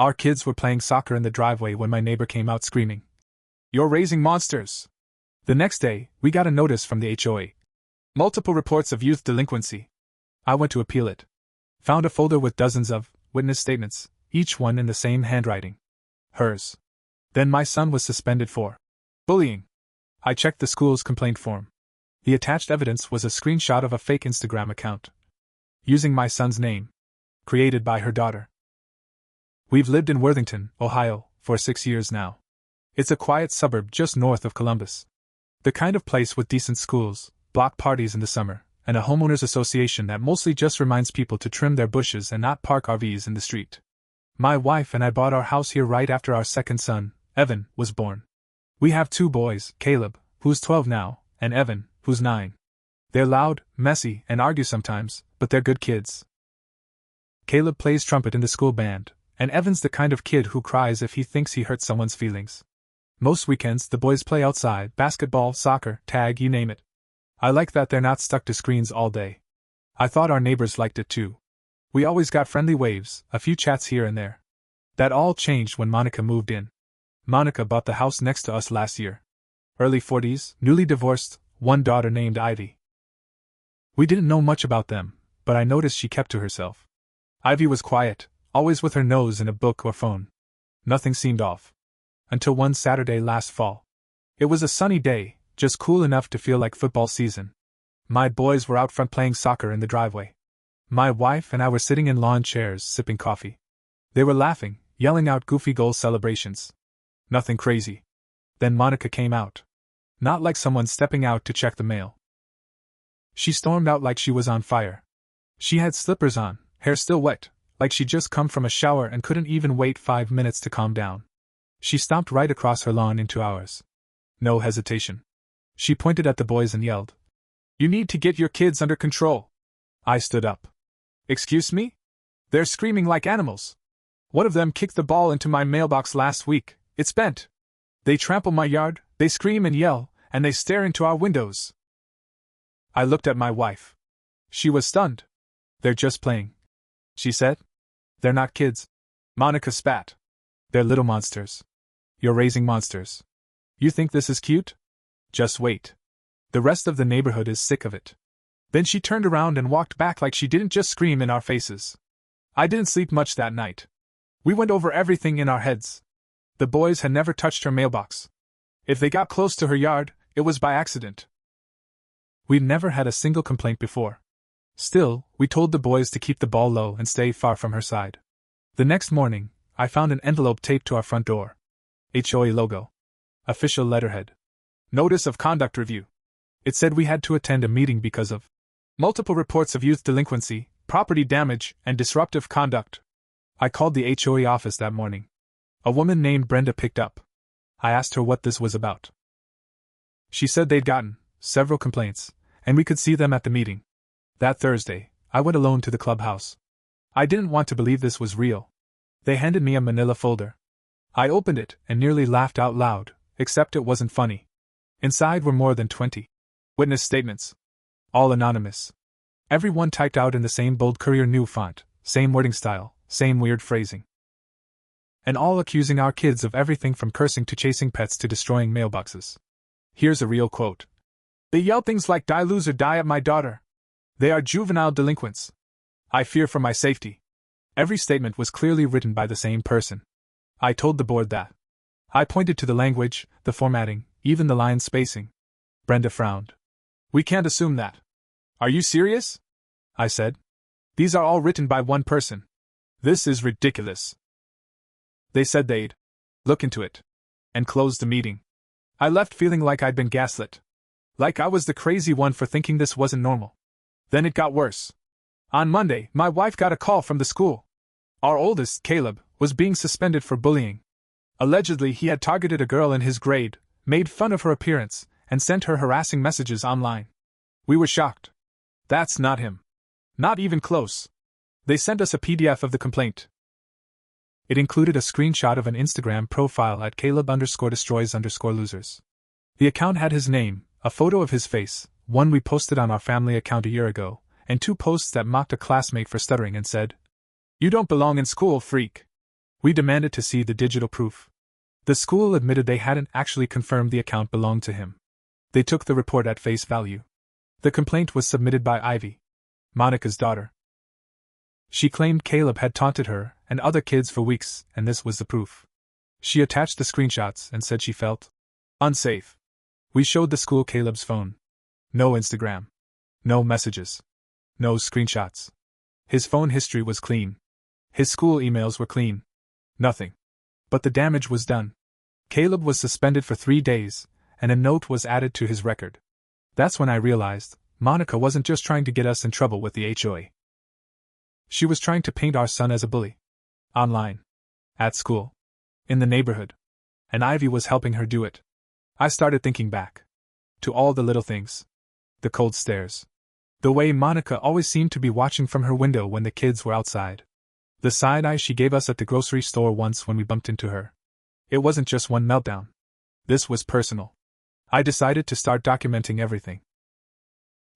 Our kids were playing soccer in the driveway when my neighbor came out screaming, "You're raising monsters!" The next day, we got a notice from the HOA. Multiple reports of youth delinquency. I went to appeal it. Found a folder with dozens of witness statements, each one in the same handwriting. Hers. Then my son was suspended for bullying. I checked the school's complaint form. The attached evidence was a screenshot of a fake Instagram account, using my son's name, created by her daughter. We've lived in Worthington, Ohio, for 6 years now. It's a quiet suburb just north of Columbus. The kind of place with decent schools, block parties in the summer, and a homeowners association that mostly just reminds people to trim their bushes and not park RVs in the street. My wife and I bought our house here right after our second son, Evan, was born. We have 2 boys, Caleb, who's 12 now, and Evan, who's 9. They're loud, messy, and argue sometimes, but they're good kids. Caleb plays trumpet in the school band, and Evan's the kind of kid who cries if he thinks he hurt someone's feelings. Most weekends the boys play outside, basketball, soccer, tag, you name it. I like that they're not stuck to screens all day. I thought our neighbors liked it too. We always got friendly waves, a few chats here and there. That all changed when Monica moved in. Monica bought the house next to us last year. Early 40s, newly divorced, 1 daughter named Ivy. We didn't know much about them, but I noticed she kept to herself. Ivy was quiet, always with her nose in a book or phone. Nothing seemed off. Until one Saturday last fall. It was a sunny day, just cool enough to feel like football season. My boys were out front playing soccer in the driveway. My wife and I were sitting in lawn chairs sipping coffee. They were laughing, yelling out goofy goal celebrations. Nothing crazy. Then Monica came out. Not like someone stepping out to check the mail. She stormed out like she was on fire. She had slippers on, hair still wet, like she'd just come from a shower and couldn't even wait 5 minutes to calm down. She stomped right across her lawn into ours. No hesitation. She pointed at the boys and yelled, "You need to get your kids under control." I stood up. "Excuse me? They're screaming like animals. One of them kicked the ball into my mailbox last week. It's bent. They trample my yard, they scream and yell, and they stare into our windows." I looked at my wife. She was stunned. "They're just playing," she said. "They're not kids." Monica spat. "They're little monsters. You're raising monsters. You think this is cute? Just wait. The rest of the neighborhood is sick of it." Then she turned around and walked back like she didn't just scream in our faces. I didn't sleep much that night. We went over everything in our heads. The boys had never touched her mailbox. If they got close to her yard, it was by accident. We'd never had a single complaint before. Still, we told the boys to keep the ball low and stay far from her side. The next morning, I found an envelope taped to our front door. HOA logo. Official letterhead. Notice of conduct review. It said we had to attend a meeting because of multiple reports of youth delinquency, property damage, and disruptive conduct. I called the HOA office that morning. A woman named Brenda picked up. I asked her what this was about. She said they'd gotten several complaints, and we could see them at the meeting. That Thursday, I went alone to the clubhouse. I didn't want to believe this was real. They handed me a manila folder. I opened it and nearly laughed out loud, except it wasn't funny. Inside were more than 20 witness statements. All anonymous. Everyone typed out in the same bold Courier New font, same wording style, same weird phrasing. And all accusing our kids of everything from cursing to chasing pets to destroying mailboxes. Here's a real quote. "They yell things like 'Die, loser, die' at my daughter. They are juvenile delinquents. I fear for my safety." Every statement was clearly written by the same person. I told the board that. I pointed to the language, the formatting, even the line spacing. Brenda frowned. "We can't assume that." "Are you serious?" I said. "These are all written by one person. This is ridiculous." They said they'd look into it and closed the meeting. I left feeling like I'd been gaslit. Like I was the crazy one for thinking this wasn't normal. Then it got worse. On Monday, my wife got a call from the school. Our oldest, Caleb, was being suspended for bullying. Allegedly, he had targeted a girl in his grade, made fun of her appearance, and sent her harassing messages online. We were shocked. That's not him. Not even close. They sent us a PDF of the complaint. It included a screenshot of an Instagram profile at Caleb_destroys_losers. The account had his name, a photo of his face, one we posted on our family account a year ago, and 2 posts that mocked a classmate for stuttering and said, "You don't belong in school, freak." We demanded to see the digital proof. The school admitted they hadn't actually confirmed the account belonged to him. They took the report at face value. The complaint was submitted by Ivy, Monica's daughter. She claimed Caleb had taunted her and other kids for weeks, and this was the proof. She attached the screenshots and said she felt unsafe. We showed the school Caleb's phone. No Instagram. No messages. No screenshots. His phone history was clean. His school emails were clean. Nothing. But the damage was done. Caleb was suspended for 3 days, and a note was added to his record. That's when I realized Monica wasn't just trying to get us in trouble with the HOA. She was trying to paint our son as a bully. Online. At school. In the neighborhood. And Ivy was helping her do it. I started thinking back. To all the little things. The cold stares. The way Monica always seemed to be watching from her window when the kids were outside. The side eye she gave us at the grocery store once when we bumped into her. It wasn't just one meltdown. This was personal. I decided to start documenting everything.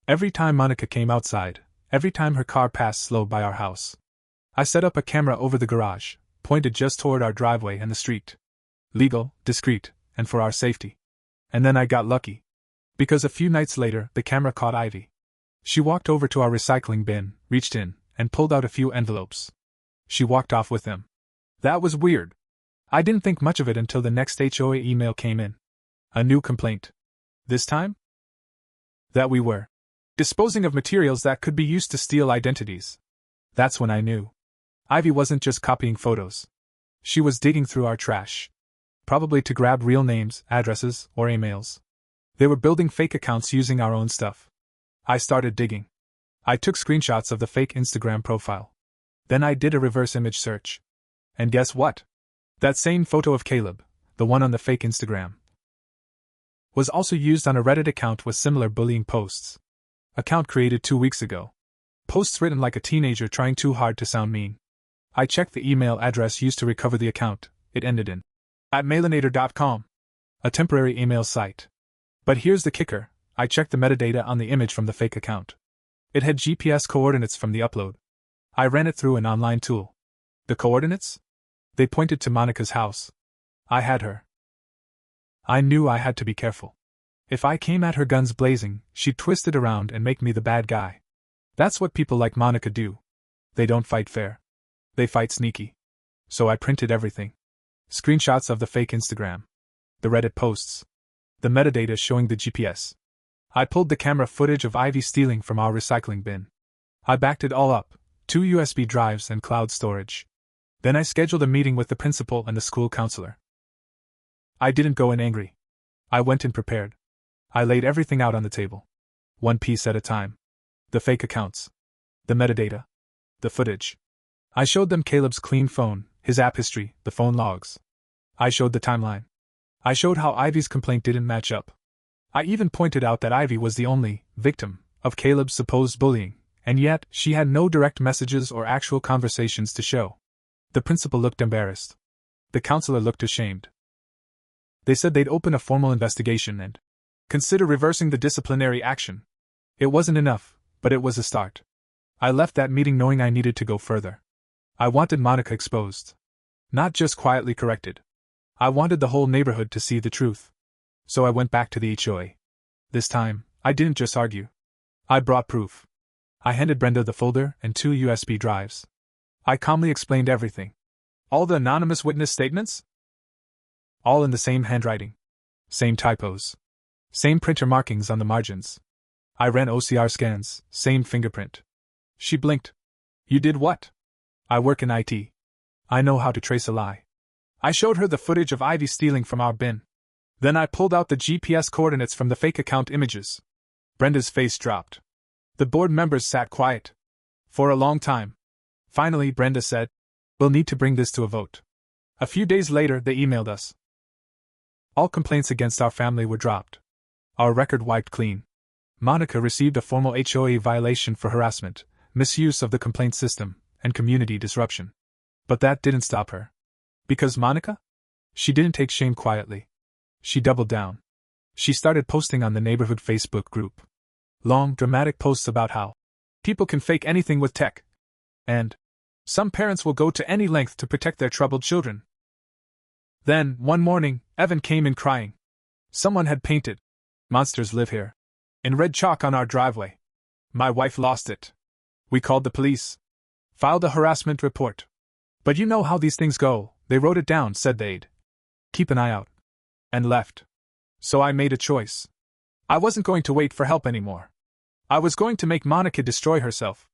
Every time Monica came outside, every time her car passed slow by our house. I set up a camera over the garage, pointed just toward our driveway and the street. Legal, discreet, and for our safety. And then I got lucky. Because a few nights later, the camera caught Ivy. She walked over to our recycling bin, reached in, and pulled out a few envelopes. She walked off with them. That was weird. I didn't think much of it until the next HOA email came in. A new complaint. This time? That we were disposing of materials that could be used to steal identities. That's when I knew. Ivy wasn't just copying photos. She was digging through our trash. Probably to grab real names, addresses, or emails. They were building fake accounts using our own stuff. I started digging. I took screenshots of the fake Instagram profile. Then I did a reverse image search. And guess what? That same photo of Caleb, the one on the fake Instagram, was also used on a Reddit account with similar bullying posts. Account created 2 weeks ago. Posts written like a teenager trying too hard to sound mean. I checked the email address used to recover the account. It ended in @mailinator.com, a temporary email site. But here's the kicker, I checked the metadata on the image from the fake account. It had GPS coordinates from the upload. I ran it through an online tool. The coordinates? They pointed to Monica's house. I had her. I knew I had to be careful. If I came at her guns blazing, she'd twist it around and make me the bad guy. That's what people like Monica do. They don't fight fair. They fight sneaky. So I printed everything. Screenshots of the fake Instagram. The Reddit posts. The metadata showing the GPS. I pulled the camera footage of Ivy stealing from our recycling bin. I backed it all up, 2 USB drives and cloud storage. Then I scheduled a meeting with the principal and the school counselor. I didn't go in angry. I went in prepared. I laid everything out on the table. One piece at a time. The fake accounts. The metadata. The footage. I showed them Caleb's clean phone, his app history, the phone logs. I showed the timeline. I showed how Ivy's complaint didn't match up. I even pointed out that Ivy was the only victim of Caleb's supposed bullying, and yet she had no direct messages or actual conversations to show. The principal looked embarrassed. The counselor looked ashamed. They said they'd open a formal investigation and consider reversing the disciplinary action. It wasn't enough, but it was a start. I left that meeting knowing I needed to go further. I wanted Monica exposed. Not just quietly corrected. I wanted the whole neighborhood to see the truth. So I went back to the HOA. This time, I didn't just argue. I brought proof. I handed Brenda the folder and 2 USB drives. I calmly explained everything. All the anonymous witness statements? All in the same handwriting. Same typos. Same printer markings on the margins. I ran OCR scans, same fingerprint. She blinked. You did what? I work in IT. I know how to trace a lie. I showed her the footage of Ivy stealing from our bin. Then I pulled out the GPS coordinates from the fake account images. Brenda's face dropped. The board members sat quiet. For a long time. Finally, Brenda said, "We'll need to bring this to a vote." A few days later, they emailed us. All complaints against our family were dropped. Our record wiped clean. Monica received a formal HOA violation for harassment, misuse of the complaint system, and community disruption. But that didn't stop her. Because Monica? She didn't take shame quietly. She doubled down. She started posting on the neighborhood Facebook group. Long, dramatic posts about how people can fake anything with tech. And Some parents will go to any length to protect their troubled children. Then, one morning, Evan came in crying. Someone had painted "Monsters live here" in red chalk on our driveway. My wife lost it. We called the police. Filed a harassment report. But you know how these things go, they wrote it down, said they'd keep an eye out. And left. So I made a choice. I wasn't going to wait for help anymore. I was going to make Monica destroy herself.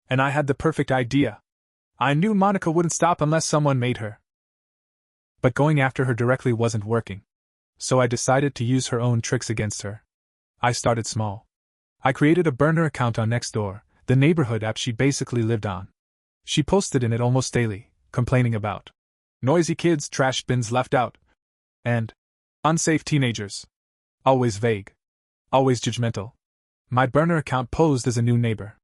And I had the perfect idea. I knew Monica wouldn't stop unless someone made her. But going after her directly wasn't working. So I decided to use her own tricks against her. I started small. I created a burner account on Nextdoor, the neighborhood app she basically lived on. She posted in it almost daily, complaining about noisy kids, trash bins left out, and unsafe teenagers. Always vague. Always judgmental. My burner account posed as a new neighbor.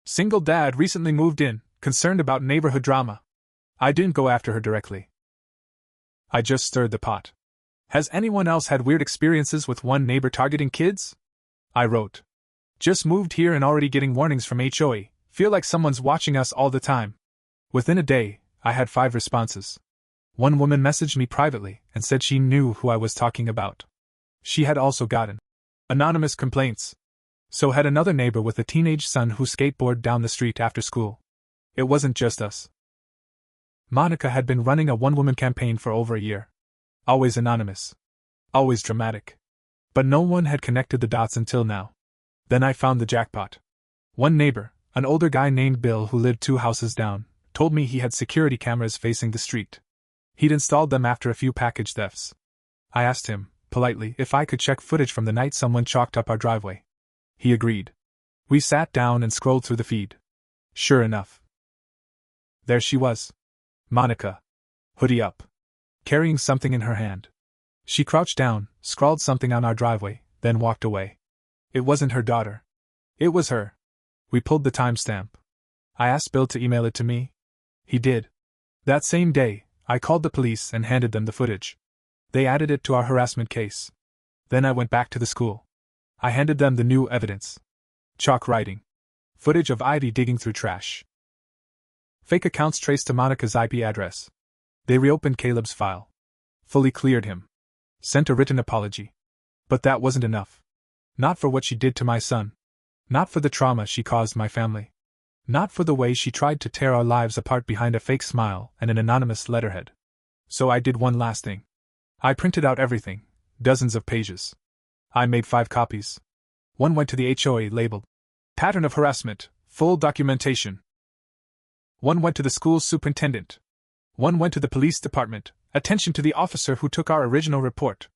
Single dad recently moved in, concerned about neighborhood drama. I didn't go after her directly. I just stirred the pot. Has anyone else had weird experiences with one neighbor targeting kids? I wrote. Just moved here and already getting warnings from HOA, feel like someone's watching us all the time. Within a day, I had 5 responses. One woman messaged me privately and said she knew who I was talking about. She had also gotten anonymous complaints. So had another neighbor with a teenage son who skateboarded down the street after school. It wasn't just us. Monica had been running a one-woman campaign for over a year. Always anonymous. Always dramatic. But no one had connected the dots until now. Then I found the jackpot. One neighbor, an older guy named Bill who lived 2 houses down, told me he had security cameras facing the street. He'd installed them after a few package thefts. I asked him, politely, if I could check footage from the night someone chalked up our driveway. He agreed. We sat down and scrolled through the feed. Sure enough. There she was. Monica. Hoodie up. Carrying something in her hand. She crouched down, scrawled something on our driveway, then walked away. It wasn't her daughter. It was her. We pulled the timestamp. I asked Bill to email it to me. He did. That same day, I called the police and handed them the footage. They added it to our harassment case. Then I went back to the school. I handed them the new evidence. Chalk writing. Footage of Ivy digging through trash. Fake accounts traced to Monica's IP address. They reopened Caleb's file. Fully cleared him. Sent a written apology. But that wasn't enough. Not for what she did to my son. Not for the trauma she caused my family. Not for the way she tried to tear our lives apart behind a fake smile and an anonymous letterhead. So I did one last thing. I printed out everything, dozens of pages. I made 5 copies. One went to the HOA labeled Pattern of Harassment, Full Documentation. One went to the school's superintendent. One went to the police department, attention to the officer who took our original report.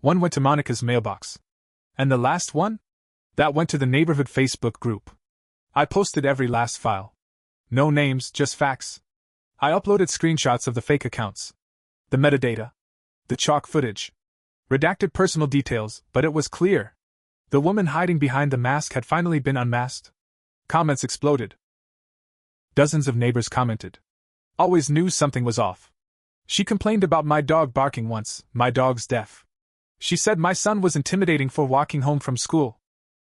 One went to Monica's mailbox. And the last one? That went to the neighborhood Facebook group. I posted every last file. No names, just facts. I uploaded screenshots of the fake accounts. The metadata. The chalk footage. Redacted personal details, but it was clear. The woman hiding behind the mask had finally been unmasked. Comments exploded. Dozens of neighbors commented. Always knew something was off. She complained about my dog barking once, my dog's deaf. She said my son was intimidating for walking home from school.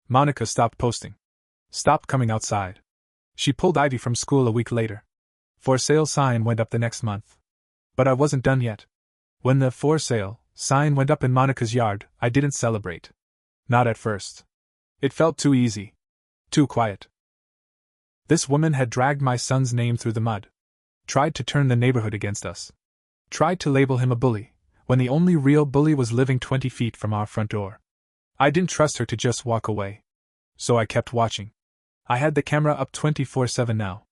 Monica stopped posting. Stopped coming outside. She pulled Ivy from school a week later. For sale sign went up the next month. But I wasn't done yet. When the for sale sign went up in Monica's yard, I didn't celebrate. Not at first. It felt too easy. Too quiet. This woman had dragged my son's name through the mud. Tried to turn the neighborhood against us. Tried to label him a bully, when the only real bully was living 20 feet from our front door. I didn't trust her to just walk away. So I kept watching. I had the camera up 24/7 now.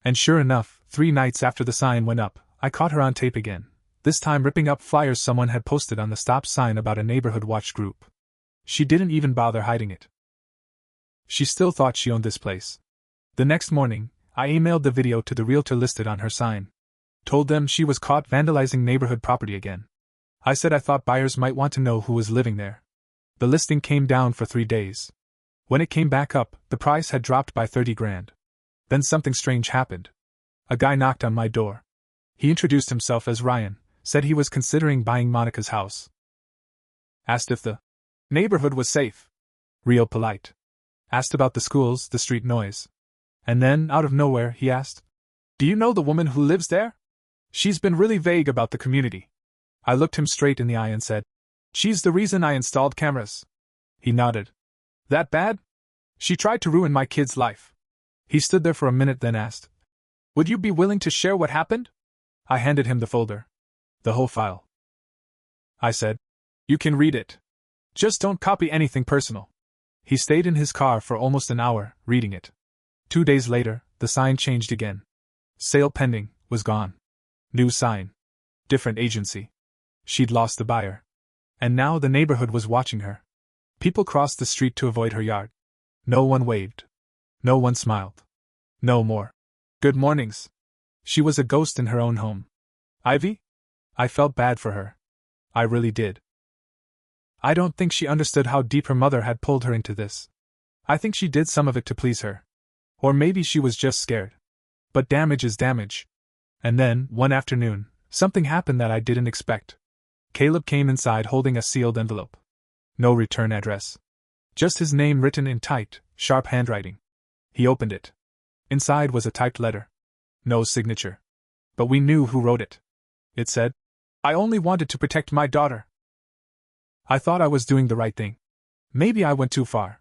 And sure enough, 3 nights after the sign went up, I caught her on tape again, this time ripping up flyers someone had posted on the stop sign about a neighborhood watch group. She didn't even bother hiding it. She still thought she owned this place. The next morning, I emailed the video to the realtor listed on her sign. Told them she was caught vandalizing neighborhood property again. I said I thought buyers might want to know who was living there. The listing came down for 3 days. When it came back up, the price had dropped by 30 grand. Then something strange happened. A guy knocked on my door. He introduced himself as Ryan, said he was considering buying Monica's house. Asked if the neighborhood was safe. Real polite. Asked about the schools, the street noise. And then, out of nowhere, he asked, Do you know the woman who lives there? She's been really vague about the community. I looked him straight in the eye and said, She's the reason I installed cameras. He nodded. That bad? She tried to ruin my kid's life. He stood there for a minute, then asked, Would you be willing to share what happened? I handed him the folder. The whole file. I said, You can read it. Just don't copy anything personal. He stayed in his car for almost an hour, reading it. 2 days later, the sign changed again. Sale pending was gone. New sign. Different agency. She'd lost the buyer. And now the neighborhood was watching her. People crossed the street to avoid her yard. No one waved. No one smiled. No more good mornings. She was a ghost in her own home. Ivy? I felt bad for her. I really did. I don't think she understood how deep her mother had pulled her into this. I think she did some of it to please her. Or maybe she was just scared. But damage is damage. And then, one afternoon, something happened that I didn't expect. Caleb came inside holding a sealed envelope. No return address. Just his name written in tight, sharp handwriting. He opened it. Inside was a typed letter. No signature. But we knew who wrote it. It said, I only wanted to protect my daughter. I thought I was doing the right thing. Maybe I went too far.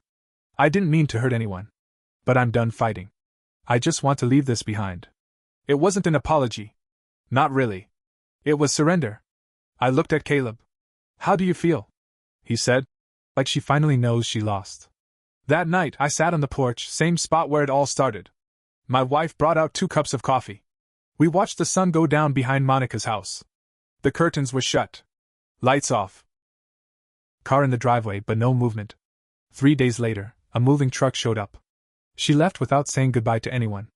I didn't mean to hurt anyone. But I'm done fighting. I just want to leave this behind. It wasn't an apology. Not really. It was surrender. I looked at Caleb. How do you feel? He said. Like she finally knows she lost. That night I sat on the porch, same spot where it all started. My wife brought out 2 cups of coffee. We watched the sun go down behind Monica's house. The curtains were shut. Lights off. Car in the driveway, but no movement. 3 days later, a moving truck showed up. She left without saying goodbye to anyone.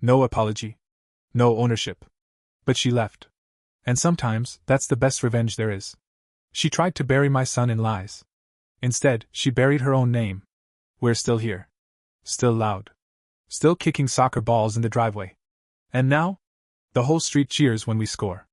No apology. No ownership. But she left. And sometimes, that's the best revenge there is. She tried to bury my son in lies. Instead, she buried her own name. We're still here. Still loud. Still kicking soccer balls in the driveway. And now? The whole street cheers when we score.